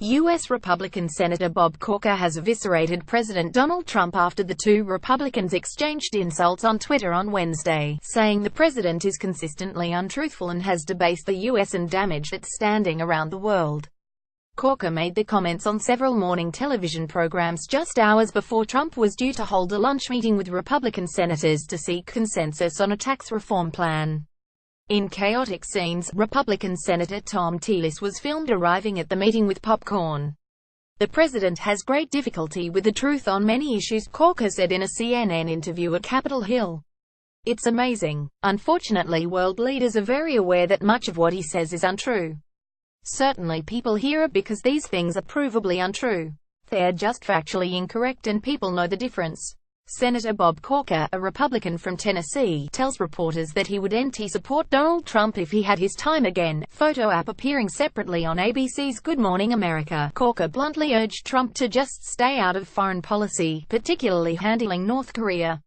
U.S. Republican Senator Bob Corker has eviscerated President Donald Trump after the two Republicans exchanged insults on Twitter on Wednesday, saying the president is consistently untruthful and has debased the U.S. and damaged its standing around the world. Corker made the comments on several morning television programs just hours before Trump was due to hold a lunch meeting with Republican senators to seek consensus on a tax reform plan. In chaotic scenes, Republican Senator Tom Tillis was filmed arriving at the meeting with popcorn. "The president has great difficulty with the truth on many issues," Corker said in a CNN interview at Capitol Hill. "It's amazing. Unfortunately, world leaders are very aware that much of what he says is untrue. Certainly people hear it because these things are provably untrue. They're just factually incorrect and people know the difference." Senator Bob Corker, a Republican from Tennessee, tells reporters that he would support Donald Trump if he had his time again. Photo app appearing separately on ABC's Good Morning America. Corker bluntly urged Trump to just stay out of foreign policy, particularly handling North Korea.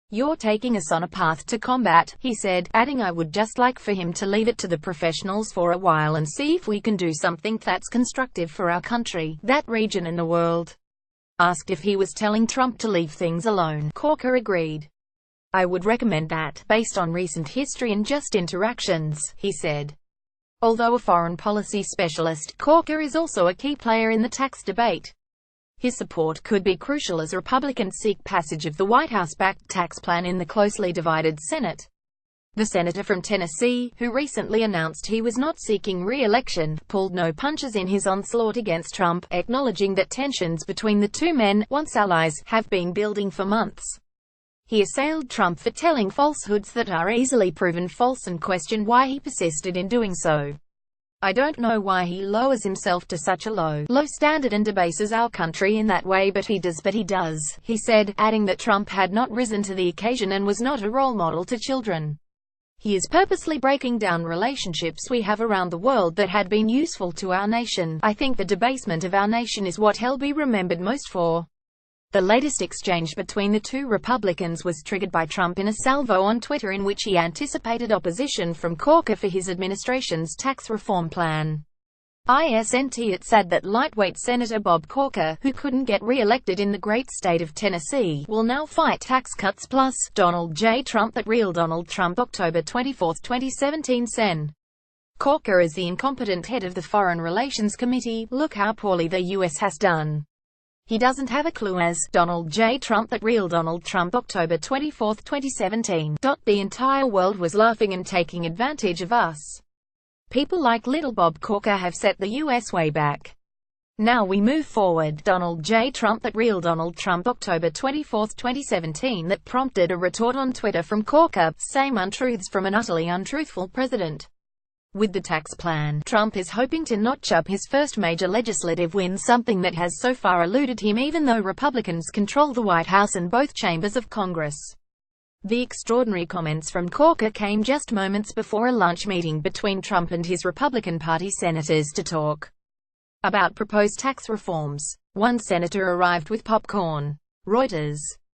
"You're taking us on a path to combat," he said, adding, "I would just like for him to leave it to the professionals for a while and see if we can do something that's constructive for our country, that region and the world." Asked if he was telling Trump to leave things alone, Corker agreed. "I would recommend that, based on recent history and just interactions," he said. Although a foreign policy specialist, Corker is also a key player in the tax debate. His support could be crucial as Republicans seek passage of the White House-backed tax plan in the closely divided Senate. The senator from Tennessee, who recently announced he was not seeking re-election, pulled no punches in his onslaught against Trump, acknowledging that tensions between the two men, once allies, have been building for months. He assailed Trump for telling falsehoods that are easily proven false and questioned why he persisted in doing so. "I don't know why he lowers himself to such a low standard and debases our country in that way, but he does, he said, adding that Trump had not risen to the occasion and was not a role model to children. "He is purposely breaking down relationships we have around the world that had been useful to our nation. I think the debasement of our nation is what he'll be remembered most for." The latest exchange between the two Republicans was triggered by Trump in a salvo on Twitter in which he anticipated opposition from Corker for his administration's tax reform plan. It said that lightweight Senator Bob Corker, who couldn't get re-elected in the great state of Tennessee, will now fight tax cuts plus Donald J. Trump at Real Donald Trump October 24, 2017 Sen. Corker is the incompetent head of the Foreign Relations Committee. "Look how poorly the U.S. has done. He doesn't have a clue," as Donald J. Trump at Real Donald Trump October 24, 2017. "The entire world was laughing and taking advantage of us. People like little Bob Corker have set the U.S. way back. Now we move forward." Donald J. Trump at Real Donald Trump October 24, 2017 that prompted a retort on Twitter from Corker, "Same untruths from an utterly untruthful president." With the tax plan, Trump is hoping to notch up his first major legislative win, something that has so far eluded him even though Republicans control the White House and both chambers of Congress. The extraordinary comments from Corker came just moments before a lunch meeting between Trump and his Republican Party senators to talk about proposed tax reforms. One senator arrived with popcorn. Reuters.